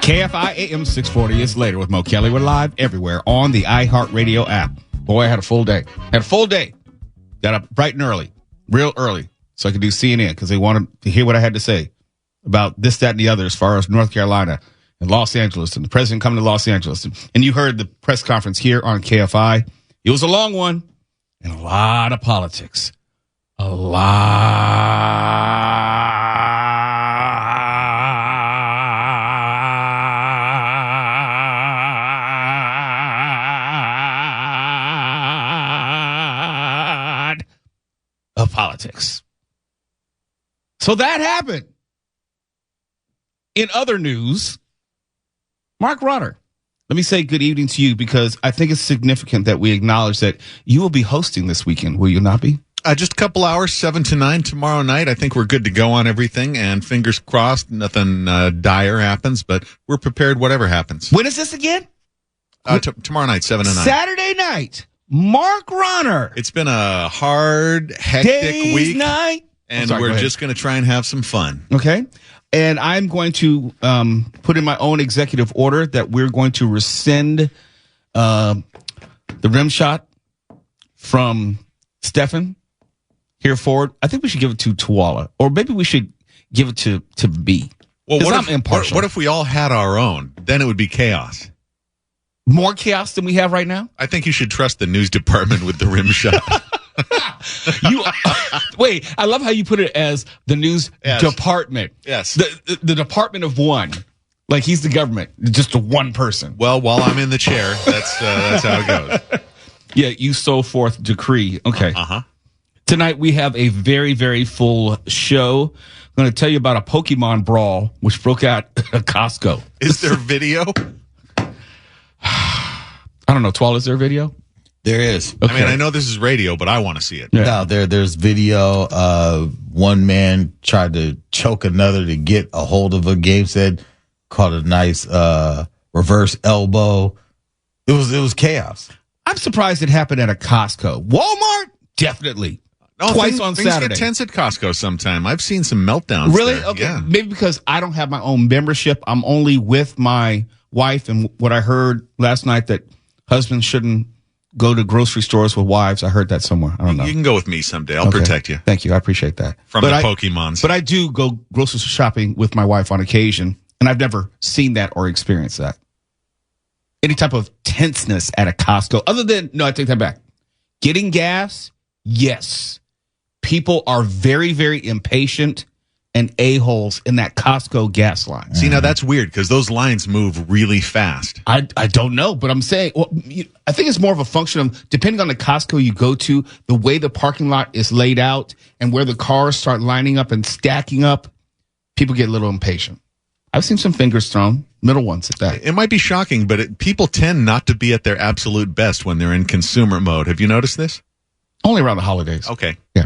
KFI AM 640 is later with Mo Kelly. We're live everywhere on the iHeartRadio app. Boy, I had a full day. Got up bright and early, real early, so I could do CNN because they wanted to hear what I had to say about this, that, and the other as far as North Carolina and Los Angeles and the president coming to Los Angeles. And you heard the press conference here on KFI. It was a long one and a lot of politics. A lot of politics. So that happened. In other news, Mark Rodder, let me say good evening to you because I think it's significant that we acknowledge that you will be hosting this weekend, will you not be? Just a couple hours, 7 to 9 tomorrow night. I think we're good to go on everything, and fingers crossed, nothing dire happens, but we're prepared whatever happens. When is this again? Tomorrow night, 7 to 9. Saturday night, Mark Rodder. It's been a hard, hectic week, night. And we're just going to try and have some fun. Okay. And I'm going to put in my own executive order that we're going to rescind the rim shot from Stephen here forward. I think we should give it to Tuala, or maybe we should give it to B. Well, I'm impartial. What if we all had our own? Then it would be chaos. More chaos than we have right now? I think you should trust the news department with the rim shot. Wait, I love how you put it as the news department. Yes. The department of one. Like he's the government, just a one person. Well, while I'm in the chair, that's how it goes. Yeah, you so forth decree. Okay. Uh-huh. Tonight we have a very, very full show. I'm going to tell you about a Pokémon Brawl, which broke out at Costco. Is there video? I don't know. Twal, is there video? There is. Okay. I mean, I know this is radio, but I want to see it. Yeah. No, there's video. One man tried to choke another to get a hold of a game set, caught a nice reverse elbow. It was chaos. I'm surprised it happened at a Costco. Walmart? Definitely. No, Twice on Saturday. Things get tense at Costco sometime. I've seen some meltdowns. Really? there. Okay. Yeah. Maybe because I don't have my own membership. I'm only with my wife. And what I heard last night that husbands shouldn't go to grocery stores with wives. I heard that somewhere. I don't know. You can go with me someday. I'll protect you. Thank you. I appreciate that. From the Pokemons. But I do go grocery shopping with my wife on occasion. And I've never seen that or experienced that. Any type of tenseness at a Costco. Other than, no, I take that back. Getting gas, yes. People are very, very impatient and a-holes in that Costco gas line. See, now that's weird because those lines move really fast. I don't know, but I'm saying, I think it's more of a function of, depending on the Costco you go to, the way the parking lot is laid out and where the cars start lining up and stacking up, people get a little impatient. I've seen some fingers thrown, middle ones at that. It might be shocking, but people tend not to be at their absolute best when they're in consumer mode. Have you noticed this? Only around the holidays. Okay. Yeah.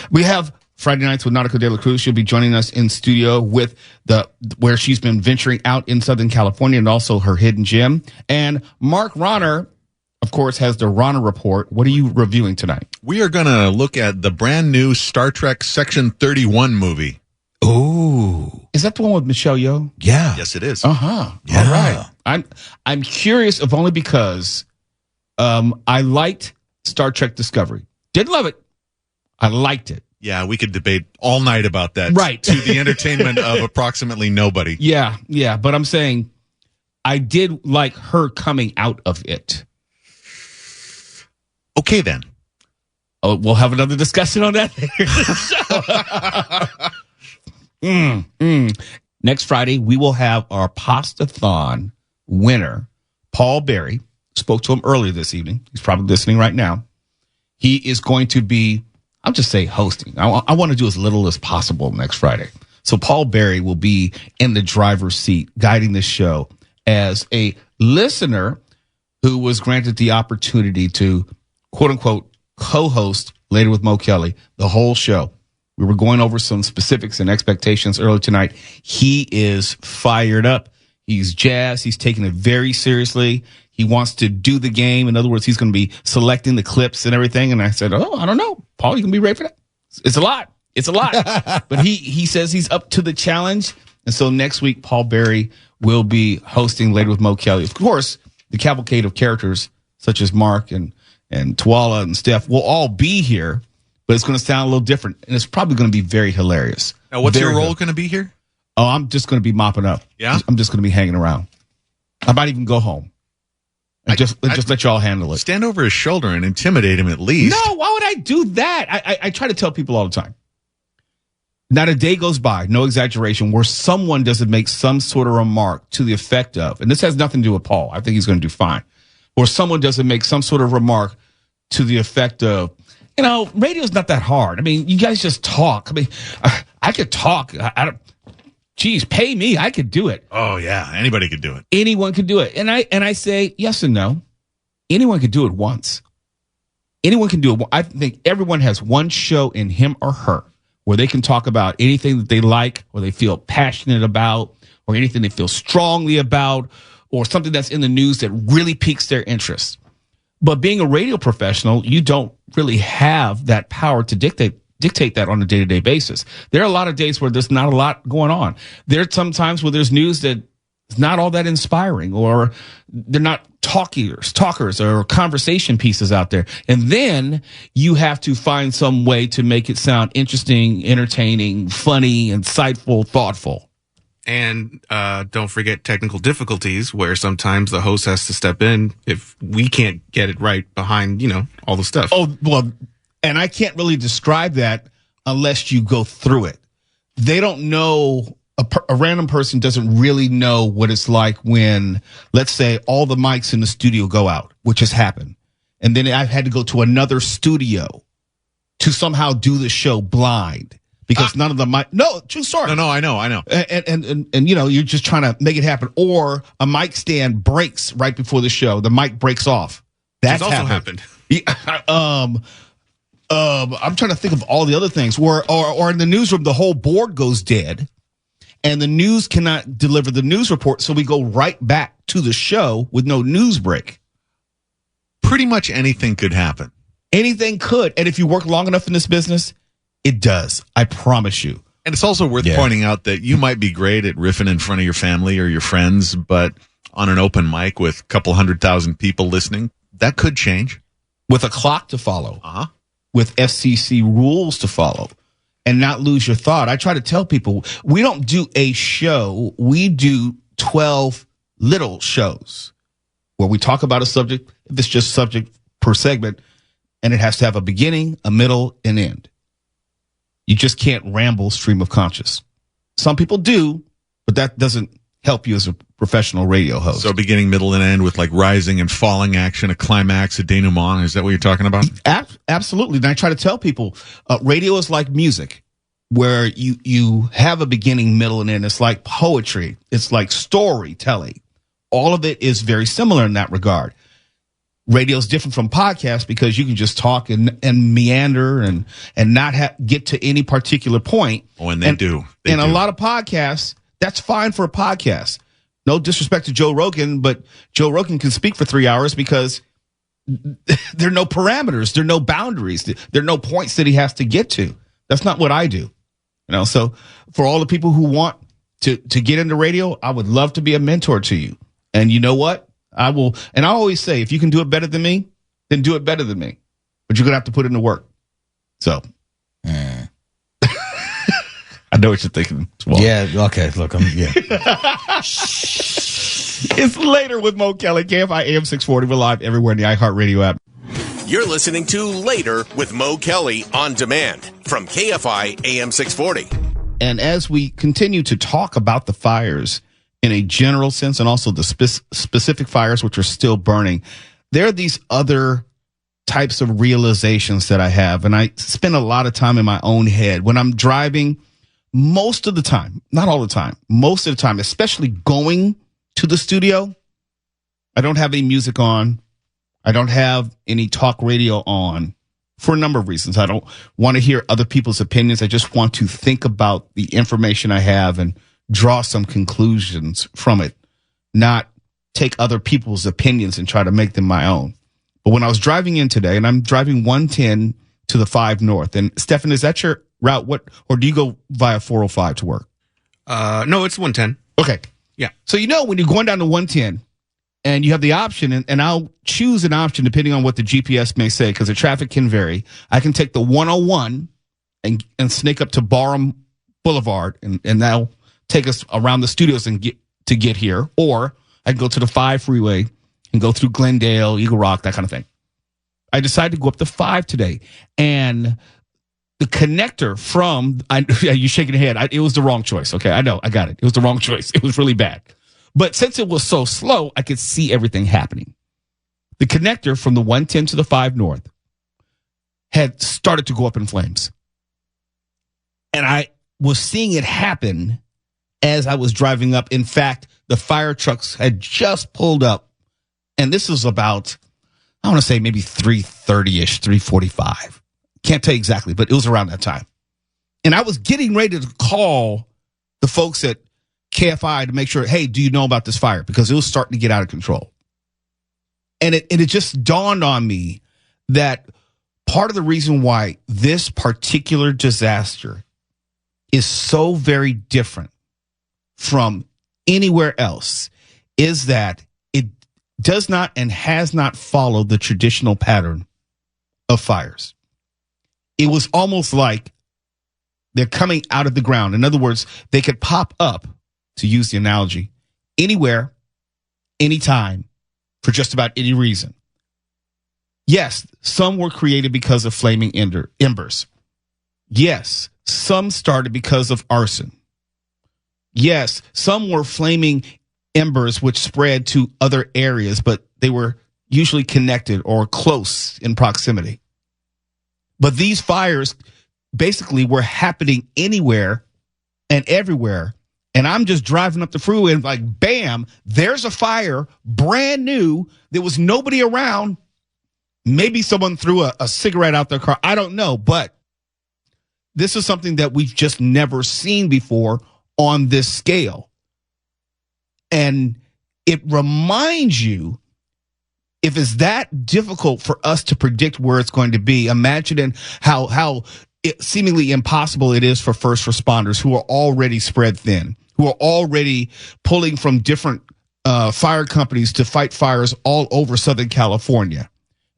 We have Friday Nights with Nautico de la Cruz. She'll be joining us in studio with where she's been venturing out in Southern California and also her hidden gem. And Mark Rodder, of course, has the Rodder Report. What are you reviewing tonight? We are going to look at the brand new Star Trek Section 31 movie. Ooh. Is that the one with Michelle Yeoh? Yeah. Yes, it is. Uh-huh. Yeah. All right. I'm curious, if only because I liked Star Trek Discovery. Didn't love it. I liked it. Yeah, we could debate all night about that. Right. To the entertainment of approximately nobody. Yeah. But I'm saying I did like her coming out of it. Okay, then. Oh, we'll have another discussion on that later. Next Friday, we will have our Pastathon winner, Paul Berry. Spoke to him earlier this evening. He's probably listening right now. He is going to be, I'll just say hosting. I want to do as little as possible next Friday. So Paul Berry will be in the driver's seat guiding this show as a listener who was granted the opportunity to, quote unquote, co-host later with Mo Kelly, the whole show. We were going over some specifics and expectations earlier tonight. He is fired up. He's jazzed. He's taking it very seriously. He wants to do the game. In other words, he's going to be selecting the clips and everything. And I said, I don't know. Paul, you can be ready for that? It's a lot. But he says he's up to the challenge. And so next week, Paul Berry will be hosting Later with Mo Kelly. Of course, the cavalcade of characters such as Mark and Tuala and Steph will all be here, but it's going to sound a little different, and it's probably going to be very hilarious. Now, what's your role going to be here? Oh, I'm just going to be mopping up. Yeah? I'm just going to be hanging around. I might even go home and just let y'all handle it. Stand over his shoulder and intimidate him at least. No, why would I do that? I try to tell people all the time. Not a day goes by, no exaggeration, where someone doesn't make some sort of remark to the effect of, and this has nothing to do with Paul. I think he's going to do fine. Or someone doesn't make some sort of remark to the effect of, radio's not that hard. I mean, you guys just talk. I mean, I could talk. Geez, pay me. I could do it. Oh, yeah. Anybody could do it. Anyone could do it. And I say yes and no. Anyone could do it once. Anyone can do it. I think everyone has one show in him or her where they can talk about anything that they like or they feel passionate about or anything they feel strongly about or something that's in the news that really piques their interest. But being a radio professional, you don't really have that power to dictate that on a day-to-day basis. There are a lot of days where there's not a lot going on. There are some times where there's news that is not all that inspiring or they're not talkers or conversation pieces out there. And then you have to find some way to make it sound interesting, entertaining, funny, insightful, thoughtful. And don't forget technical difficulties where sometimes the host has to step in if we can't get it right behind, all the stuff. Oh, well, and I can't really describe that unless you go through it. They don't know, a random person doesn't really know what it's like when, let's say, all the mics in the studio go out, which has happened. And then I've had to go to another studio to somehow do the show blind. Because none of the mic, no, true story. No, I know. And you're just trying to make it happen. Or a mic stand breaks right before the show. The mic breaks off. That's also happened. I'm trying to think of all the other things or in the newsroom, the whole board goes dead and the news cannot deliver the news report. So we go right back to the show with no news break. Pretty much anything could happen. Anything could. And if you work long enough in this business, it does. I promise you. And it's also worth pointing out that you might be great at riffing in front of your family or your friends, but on an open mic with a couple 100,000 people listening, that could change. With a clock to follow. With FCC rules to follow. And not lose your thought. I try to tell people, we don't do a show. We do 12 little shows where we talk about a subject. If it's just subject per segment, and it has to have a beginning, a middle, and end. You just can't ramble stream of conscious. Some people do, but that doesn't help you as a professional radio host. So beginning, middle, and end with like rising and falling action, a climax, a denouement. Is that what you're talking about? Absolutely. And I try to tell people, radio is like music, where you have a beginning, middle, and end. It's like poetry. It's like storytelling. All of it is very similar in that regard. Radio is different from podcasts because you can just talk and meander and not get to any particular point. Oh, and they do. A lot of podcasts, that's fine for a podcast. No disrespect to Joe Rogan, but Joe Rogan can speak for 3 hours because there are no parameters. There are no boundaries. There are no points that he has to get to. That's not what I do. So for all the people who want to get into radio, I would love to be a mentor to you. And you know what? I will, and I always say, if you can do it better than me, then do it better than me. But you're going to have to put in the work. So. I know what you're thinking. Yeah, okay, look, It's Later with Mo Kelly, KFI AM 640. We're live everywhere in the iHeartRadio app. You're listening to Later with Mo Kelly on demand from KFI AM 640. And as we continue to talk about the fires in a general sense and also the specific fires which are still burning, there are these other types of realizations that I have. And I spend a lot of time in my own head when I'm driving most of the time, not all the time, most of the time, especially going to the studio. I don't have any music on. I don't have any talk radio on for a number of reasons. I don't want to hear other people's opinions. I just want to think about the information I have and draw some conclusions from it, not take other people's opinions and try to make them my own. But when I was driving in today, and I'm driving 110 to the 5 North, and Stefan, is that your route? Or do you go via 405 to work? No, it's 110. Okay. Yeah. So, when you're going down to 110 and you have the option, and I'll choose an option depending on what the GPS may say, because the traffic can vary. I can take the 101 and snake up to Barham Boulevard, and that'll take us around the studios and get here. Or I can go to the 5 freeway and go through Glendale, Eagle Rock, that kind of thing. I decided to go up the 5 today, and the connector from you shaking your head. It was the wrong choice. Okay, I know, I got it. It was the wrong choice. It was really bad, but since it was so slow, I could see everything happening. The connector from the 110 to the 5 North had started to go up in flames, and I was seeing it happen as I was driving up. In fact, the fire trucks had just pulled up, and this was about, I want to say maybe 3:30-ish, 3:45. Can't tell you exactly, but it was around that time. And I was getting ready to call the folks at KFI to make sure, hey, do you know about this fire? Because it was starting to get out of control. And it just dawned on me that part of the reason why this particular disaster is so very different from anywhere else is that it does not and has not followed the traditional pattern of fires. It was almost like they're coming out of the ground. In other words, they could pop up, to use the analogy, anywhere, anytime, for just about any reason. Yes, some were created because of flaming embers. Yes, some started because of arson. Yes, some were flaming embers which spread to other areas, but they were usually connected or close in proximity. But these fires basically were happening anywhere and everywhere. And I'm just driving up the freeway and like, bam, there's a fire, brand new. There was nobody around. Maybe someone threw a cigarette out their car. I don't know. But this is something that we've just never seen before on this scale. And it reminds you, if it's that difficult for us to predict where it's going to be, imagine how seemingly impossible it is for first responders who are already spread thin, who are already pulling from different fire companies to fight fires all over Southern California.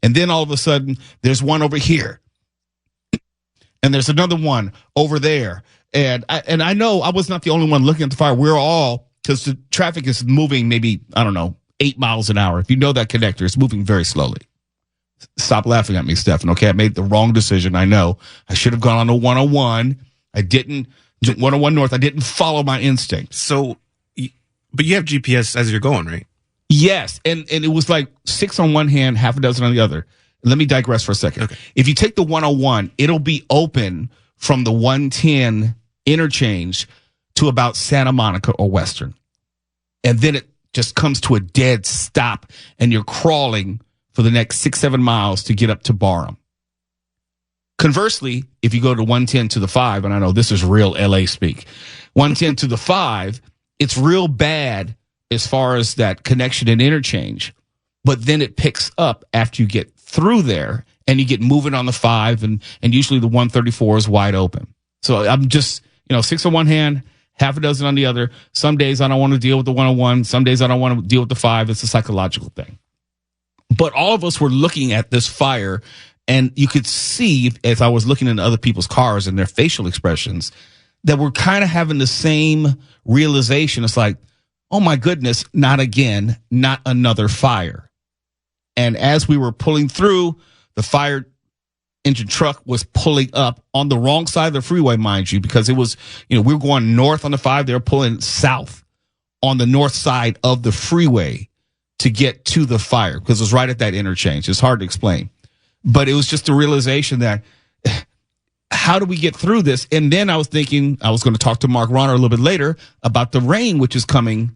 And then all of a sudden, there's one over here, and there's another one over there. And I know I was not the only one looking at the fire. We're all, because the traffic is moving maybe, 8 miles an hour. If you know that connector, it's moving very slowly. Stop laughing at me, Stephen. Okay, I made the wrong decision. I know. I should have gone on the 101. I didn't. 101 North. I didn't follow my instinct. So, but you have GPS as you're going, right? Yes, and it was like 6 on one hand, half a dozen on the other. Let me digress for a second. Okay. If you take the 101, it'll be open from the 110 interchange to about Santa Monica or Western. And then it just comes to a dead stop, and you're crawling for the next 6-7 miles to get up to Barham. Conversely, if you go to 110 to the 5, and I know this is real LA speak, 110 to the 5, it's real bad as far as that connection and interchange, but then it picks up after you get through there and you get moving on the 5, and usually the 134 is wide open. So I'm just, 6 on one hand, half a dozen on the other. Some days I don't want to deal with the 101. Some days I don't want to deal with the 5. It's a psychological thing. But all of us were looking at this fire, and you could see, as I was looking into other people's cars and their facial expressions, that we're kind of having the same realization. It's like, oh my goodness, not again, not another fire. And as we were pulling through, the fire engine truck was pulling up on the wrong side of the freeway, mind you, because it was, we were going north on the 5. They were pulling south on the north side of the freeway to get to the fire, because it was right at that interchange. It's hard to explain, but it was just a realization that how do we get through this? And then I was thinking I was going to talk to Mark Ronner a little bit later about the rain, which is coming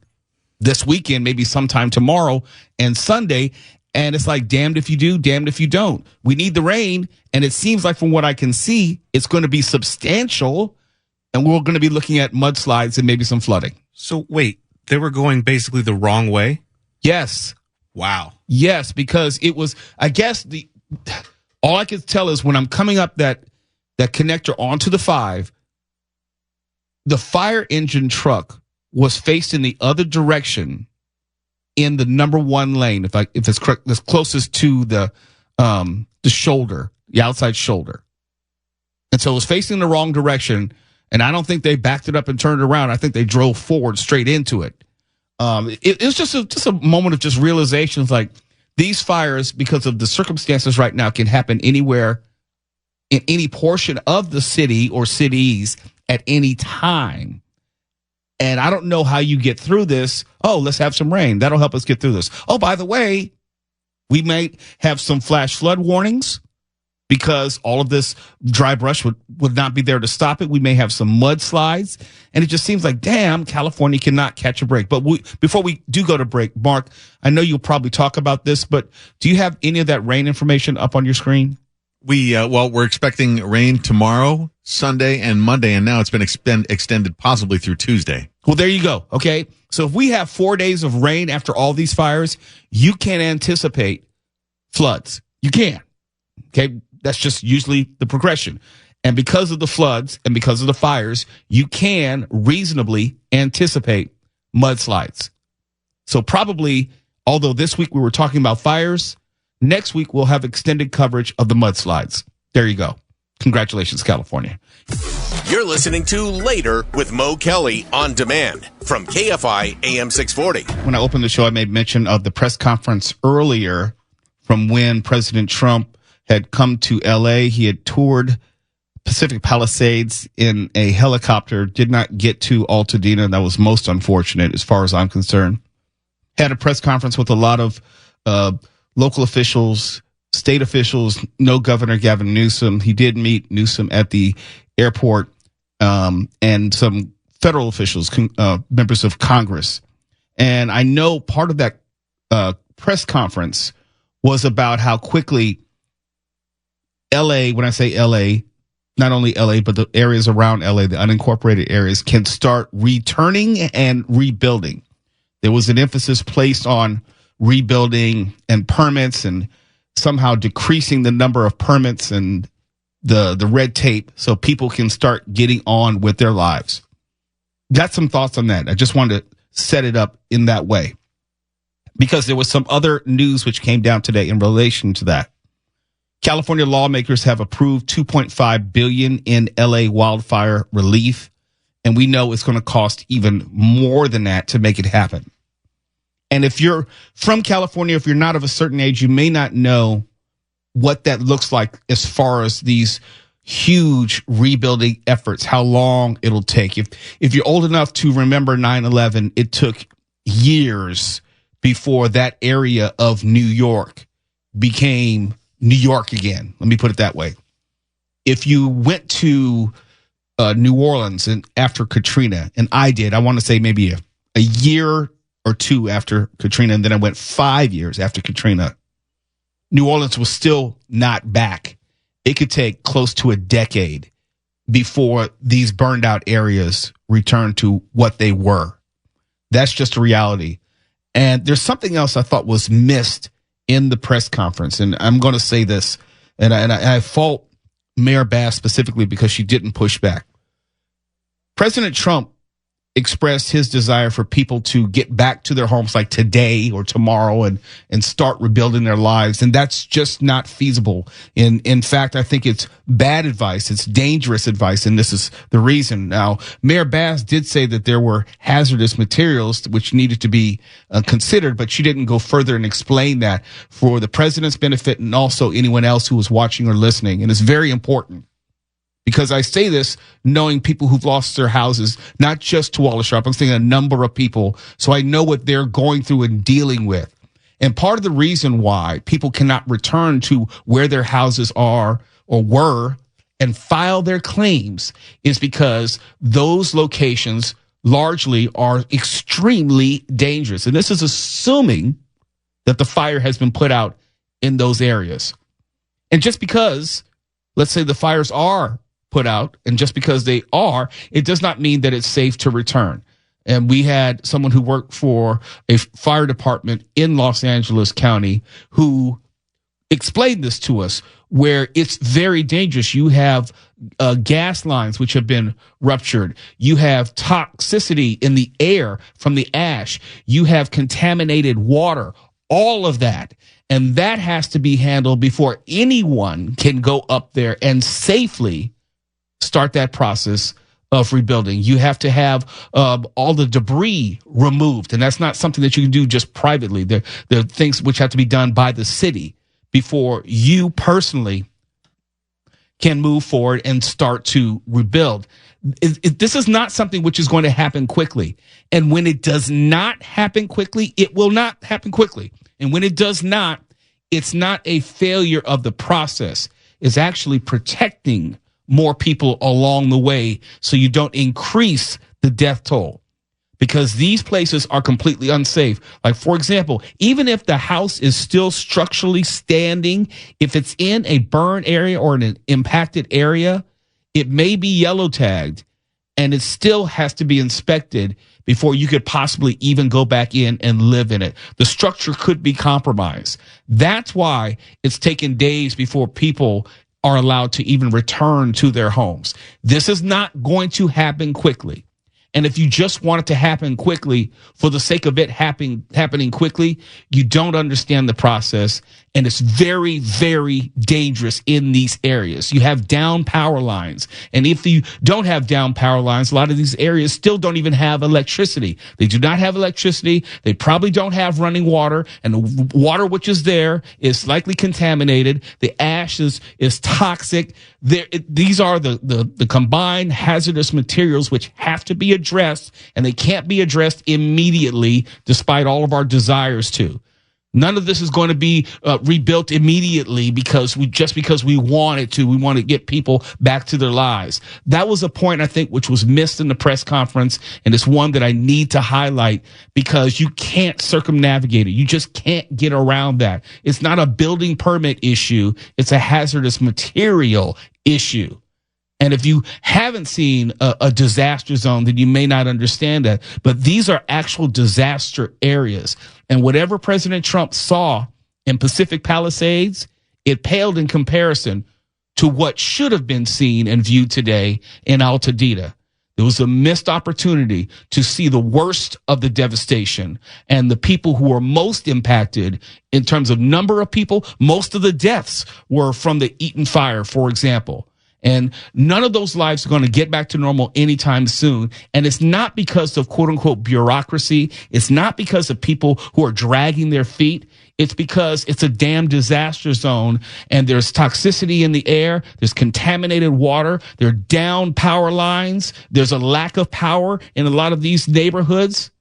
this weekend, maybe sometime tomorrow and Sunday. And it's like, damned if you do, damned if you don't. We need the rain. And it seems like from what I can see, it's going to be substantial. And we're going to be looking at mudslides and maybe some flooding. So wait, they were going basically the wrong way? Yes. Wow. Yes, because it was, I guess all I could tell is when I'm coming up that connector onto the 5, the fire engine truck was facing the other direction in the number one lane, if it's correct, that's closest to the shoulder, the outside shoulder. And so it was facing the wrong direction, and I don't think they backed it up and turned around. I think they drove forward straight into it. It was just a moment of just realizations, like these fires, because of the circumstances right now, can happen anywhere in any portion of the city or cities at any time. And I don't know how you get through this. Oh, let's have some rain. That'll help us get through this. Oh, by the way, we might have some flash flood warnings because all of this dry brush would not be there to stop it. We may have some mudslides. And it just seems like, damn, California cannot catch a break. But before we do go to break, Mark, I know you'll probably talk about this, but do you have any of that rain information up on your screen? We're expecting rain tomorrow, Sunday, and Monday, and now it's been extended possibly through Tuesday. Well, there you go. Okay. So if we have 4 days of rain after all these fires, you can anticipate floods. You can. Okay. That's just usually the progression. And because of the floods and because of the fires, you can reasonably anticipate mudslides. So probably, although this week we were talking about fires, next week we'll have extended coverage of the mudslides. There you go. Congratulations, California. You're listening to Later with Mo Kelly on demand from KFI AM 640. When I opened the show, I made mention of the press conference earlier from when President Trump had come to L.A. He had toured Pacific Palisades in a helicopter, did not get to Altadena. That was most unfortunate as far as I'm concerned. Had a press conference with a lot of local officials, state officials, no Governor Gavin Newsom. He did meet Newsom at the airport, and some federal officials, members of Congress. And I know part of that press conference was about how quickly LA, when I say LA, not only LA, but the areas around LA, the unincorporated areas, can start returning and rebuilding. There was an emphasis placed on rebuilding and permits and somehow decreasing the number of permits and the red tape so people can start getting on with their lives. Got some thoughts on that. I just wanted to set it up in that way because there was some other news which came down today in relation to that. California lawmakers have approved $2.5 billion in LA wildfire relief, and we know it's going to cost even more than that to make it happen. And if you're from California, if you're not of a certain age, you may not know what that looks like as far as these huge rebuilding efforts, how long it'll take. If you're old enough to remember 9/11, it took years before that area of New York became New York again. Let me put it that way. If you went to New Orleans and after Katrina, and I want to say maybe a year or two after Katrina, and then I went 5 years after Katrina, New Orleans was still not back. It could take close to a decade before these burned out areas return to what they were. That's just a reality. And there's something else I thought was missed in the press conference. And I'm going to say this, and I fault Mayor Bass specifically because she didn't push back. President Trump expressed his desire for people to get back to their homes like today or tomorrow and start rebuilding their lives. And that's just not feasible. In fact, I think it's bad advice. It's dangerous advice. And this is the reason. Now, Mayor Bass did say that there were hazardous materials which needed to be considered, but she didn't go further and explain that for the president's benefit and also anyone else who was watching or listening. And it's very important. Because I say this knowing people who've lost their houses, not just to Wallace Sharp, I'm saying a number of people. So I know what they're going through and dealing with. And part of the reason why people cannot return to where their houses are or were and file their claims is because those locations largely are extremely dangerous. And this is assuming that the fire has been put out in those areas. And just because, let's say the fires are put out, and just because they are, it does not mean that it's safe to return. And we had someone who worked for a fire department in Los Angeles County who explained this to us. where it's very dangerous. You have gas lines which have been ruptured. You have toxicity in the air from the ash. You have contaminated water, all of that. And that has to be handled before anyone can go up there and safely start that process of rebuilding. You have to have all the debris removed. And that's not something that you can do just privately. There are things which have to be done by the city before you personally can move forward and start to rebuild. This is not something which is going to happen quickly. And when it does not happen quickly, it will not happen quickly. And when it does not, it's not a failure of the process. It's actually protecting more people along the way so you don't increase the death toll, because these places are completely unsafe. Like, for example, even if the house is still structurally standing, if it's in a burn area or in an impacted area, it may be yellow tagged and it still has to be inspected before you could possibly even go back in and live in it. The structure could be compromised. That's why it's taken days before people are allowed to even return to their homes. This is not going to happen quickly. And if you just want it to happen quickly for the sake of it happening quickly, you don't understand the process. And it's very, very dangerous in these areas. You have down power lines. And if you don't have down power lines, a lot of these areas still don't even have electricity. They do not have electricity. They probably don't have running water. And the water which is there is likely contaminated. The ash is toxic. These are the combined hazardous materials which have to be addressed, and they can't be addressed immediately despite all of our desires to. None of this is going to be rebuilt immediately because we want it to. We want to get people back to their lives. That was a point, I think, which was missed in the press conference, and it's one that I need to highlight because you can't circumnavigate it. You just can't get around that. It's not a building permit issue. It's a hazardous material issue. And if you haven't seen a disaster zone, then you may not understand that. But these are actual disaster areas. And whatever President Trump saw in Pacific Palisades, it paled in comparison to what should have been seen and viewed today in Altadena. There was a missed opportunity to see the worst of the devastation and the people who were most impacted in terms of number of people. Most of the deaths were from the Eaton fire, for example. And none of those lives are going to get back to normal anytime soon. And it's not because of quote unquote bureaucracy. It's not because of people who are dragging their feet. It's because it's a damn disaster zone and there's toxicity in the air. There's contaminated water. There are down power lines. There's a lack of power in a lot of these neighborhoods.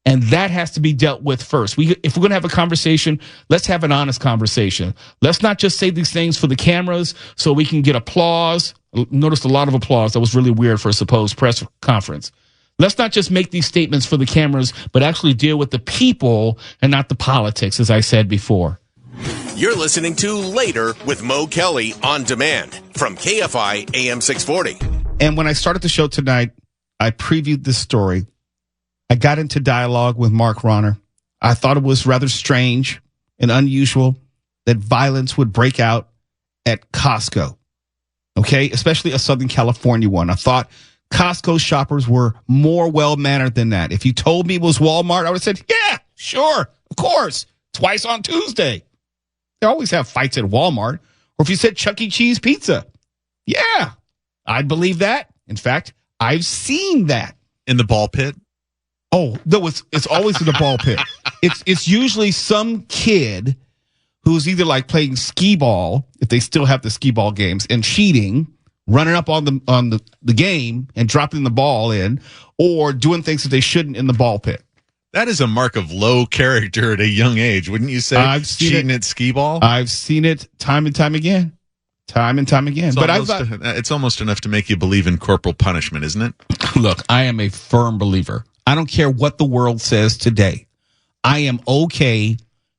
And that has to be dealt with first. If we're going to have a conversation, let's have an honest conversation. Let's not just say these things for the cameras so we can get applause. Noticed a lot of applause. That was really weird for a supposed press conference. Let's not just make these statements for the cameras, but actually deal with the people and not the politics, as I said before. You're listening to Later with Mo Kelly on demand from KFI AM 640. And when I started the show tonight, I previewed this story. I got into dialogue with Mark Ronner. I thought it was rather strange and unusual that violence would break out at Costco. Okay, especially a Southern California one. I thought Costco shoppers were more well-mannered than that. If you told me it was Walmart, I would have said, yeah, sure, of course, twice on Tuesday. They always have fights at Walmart. Or if you said Chuck E. Cheese pizza, yeah, I'd believe that. In fact, I've seen that. In the ball pit? Oh, no, it's always in the ball pit. It's usually some kid who's either like playing skee ball, if they still have the skee ball games, and cheating, running up on the game and dropping the ball in, or doing things that they shouldn't in the ball pit. That is a mark of low character at a young age, wouldn't you say? I've seen cheating at skee ball. I've seen it time and time again. It's almost enough to make you believe in corporal punishment, isn't it? Look, I am a firm believer. I don't care what the world says today. I am okay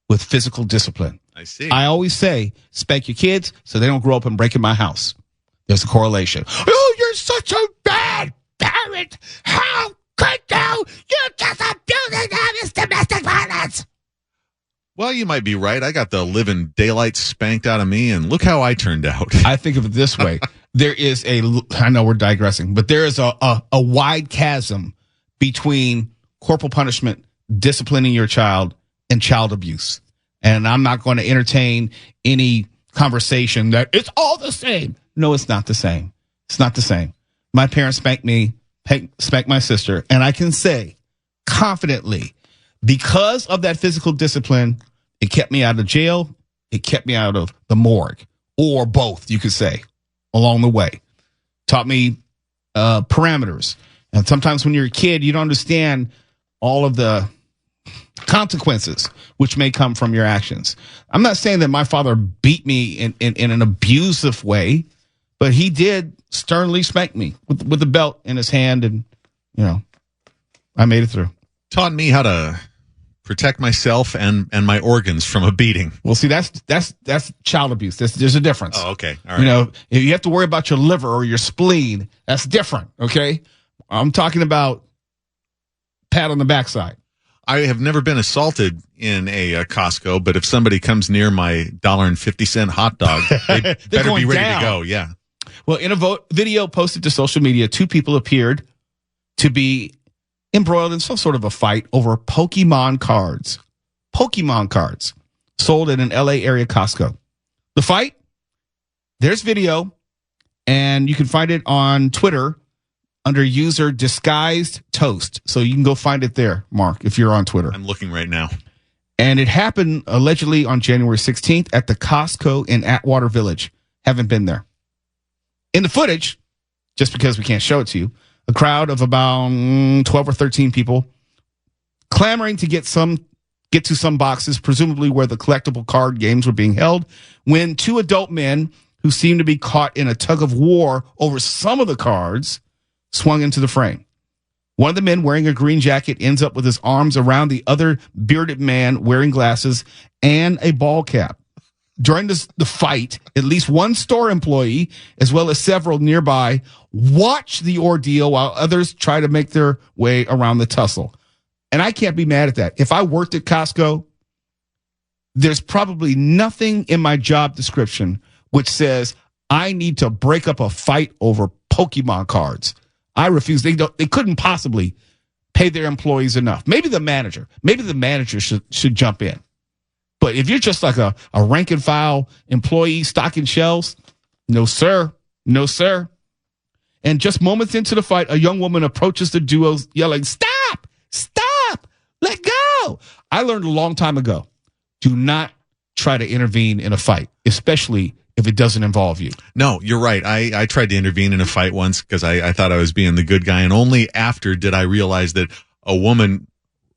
with physical discipline. I see. I always say, spank your kids so they don't grow up and break in my house. There's a correlation. Oh, you're such a bad parent. How could you? You're just abusing them. It's domestic violence. Well, you might be right. I got the living daylight spanked out of me, and look how I turned out. I think of it this way. I know we're digressing, but there is a wide chasm between corporal punishment, disciplining your child, and child abuse. And I'm not going to entertain any conversation that it's all the same. No, it's not the same. It's not the same. My parents spanked me, spanked my sister, and I can say confidently, because of that physical discipline, it kept me out of jail. It kept me out of the morgue, or both, you could say, along the way. Taught me parameters. And sometimes when you're a kid, you don't understand all of the consequences which may come from your actions. I'm not saying that my father beat me in an abusive way, but he did sternly spank me with the belt in his hand, and, I made it through. Taught me how to protect myself and my organs from a beating. Well, see, that's child abuse. There's a difference. Oh, okay. All right. If you have to worry about your liver or your spleen, that's different. Okay. I'm talking about pat on the backside. I have never been assaulted in a Costco, but if somebody comes near my $1.50 hot dog, they better be ready to go. Yeah. Well, in a video posted to social media, 2 people appeared to be embroiled in some sort of a fight over Pokémon cards. Pokémon cards sold at an LA area Costco. The fight, there's video, and you can find it on Twitter under user Disguised Toast. So you can go find it there, Mark, if you're on Twitter. I'm looking right now. And it happened allegedly on January 16th at the Costco in Atwater Village. Haven't been there. In the footage, just because we can't show it to you, a crowd of about 12 or 13 people clamoring to get to some boxes, presumably where the collectible card games were being held, when 2 adult men who seemed to be caught in a tug of war over some of the cards swung into the frame. One of the men wearing a green jacket ends up with his arms around the other bearded man wearing glasses and a ball cap. During the fight, at least one store employee, as well as several nearby, watch the ordeal while others try to make their way around the tussle. And I can't be mad at that. If I worked at Costco, there's probably nothing in my job description which says I need to break up a fight over Pokemon cards. I refuse. They couldn't possibly pay their employees enough. Maybe the manager should jump in. But if you're just like a rank and file employee stocking shelves, no, sir. No, sir. And just moments into the fight, a young woman approaches the duo yelling, "Stop! Stop! Let go!" I learned a long time ago, do not try to intervene in a fight, especially if it doesn't involve you. No, you're right. I tried to intervene in a fight once because I thought I was being the good guy. And only after did I realize that a woman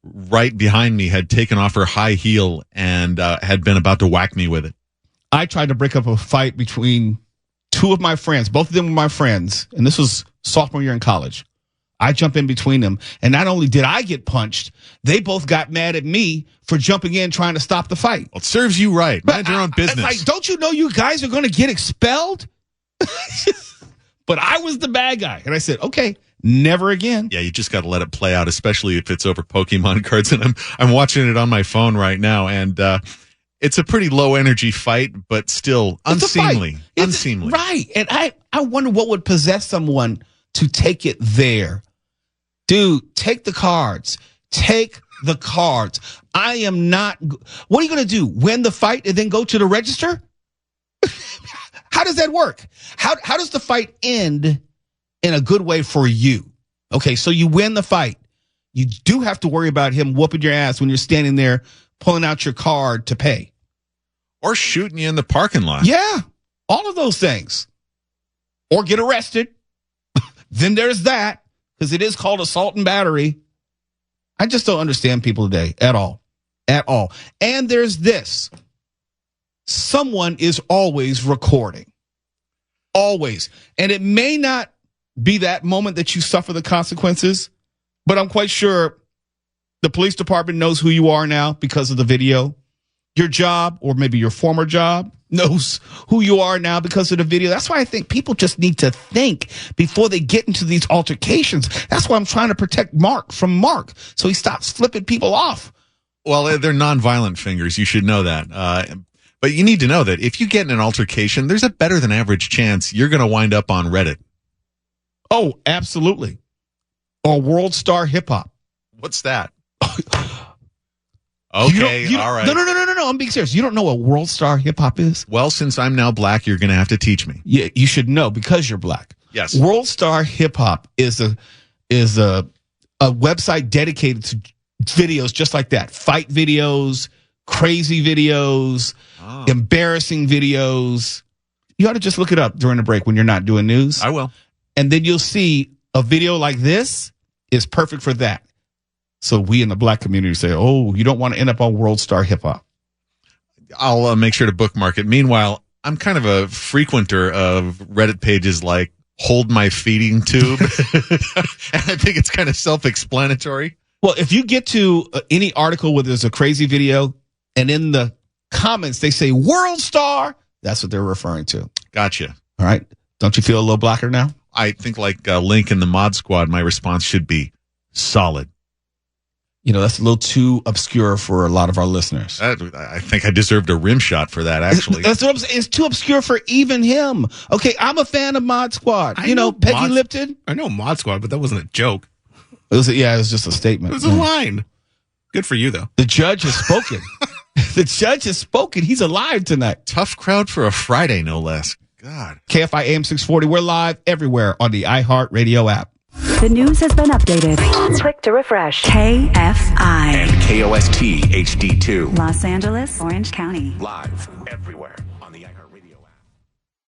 right behind me had taken off her high heel and had been about to whack me with it. I tried to break up a fight between 2 of my friends. Both of them were my friends. And this was sophomore year in college. I jump in between them. And not only did I get punched, they both got mad at me for jumping in trying to stop the fight. Well, it serves you right. Mind your own business. Like, don't you know you guys are going to get expelled? But I was the bad guy. And I said, okay, never again. Yeah, you just got to let it play out, especially if it's over Pokemon cards. And I'm watching it on my phone right now. And it's a pretty low energy fight, but still unseemly. Unseemly. Right. And I wonder what would possess someone to take it there. Dude, take the cards. Take the cards. I am not. What are you going to do? Win the fight and then go to the register? How does that work? How does the fight end in a good way for you? Okay, so you win the fight. You do have to worry about him whooping your ass when you're standing there pulling out your card to pay. Or shooting you in the parking lot. Yeah, all of those things. Or get arrested. Then there's that, because it is called assault and battery. I just don't understand people today at all. At all. And there's this. Someone is always recording. Always. And it may not be that moment that you suffer the consequences, but I'm quite sure the police department knows who you are now because of the video. Your job, or maybe your former job, knows who you are now because of the video. That's why I think people just need to think before they get into these altercations. That's why I'm trying to protect Mark from Mark, so he stops flipping people off Well, they're nonviolent fingers. You should know that. But you need to know that if you get in an altercation, there's a better than average chance you're going to wind up on Reddit. Oh, absolutely. Or World Star Hip Hop. What's that? All right. No. I'm being serious. You don't know what World Star Hip Hop is? Well, since I'm now black, you're going to have to teach me. Yeah, you should know because you're black. Yes. World Star Hip Hop is a website dedicated to videos just like that. Fight videos, crazy videos, embarrassing videos. You ought to just look it up during the break when you're not doing news. I will. And then you'll see a video like this is perfect for that. So we in the black community say, oh, you don't want to end up on World Star Hip Hop. I'll make sure to bookmark it. Meanwhile, I'm kind of a frequenter of Reddit pages like Hold My Feeding Tube. And I think it's kind of self-explanatory. Well, if you get to any article where there's a crazy video and in the comments they say World Star, that's what they're referring to. Gotcha. All right. Don't you feel a little blacker now? I think like Link in the Mod Squad, my response should be solid. You know, that's a little too obscure for a lot of our listeners. I think I deserved a rim shot for that, actually. That's what I'm saying. It's too obscure for even him. Okay, I'm a fan of Mod Squad. You know Peggy Lipton? I know Mod Squad, but that wasn't a joke. It was just a statement. It was a line. Good for you, though. The judge has spoken. The judge has spoken. He's alive tonight. Tough crowd for a Friday, no less. God. KFI AM 640. We're live everywhere on the iHeartRadio app. The news has been updated. Click to refresh. KFI. And KOST HD2. Los Angeles, Orange County. Live everywhere.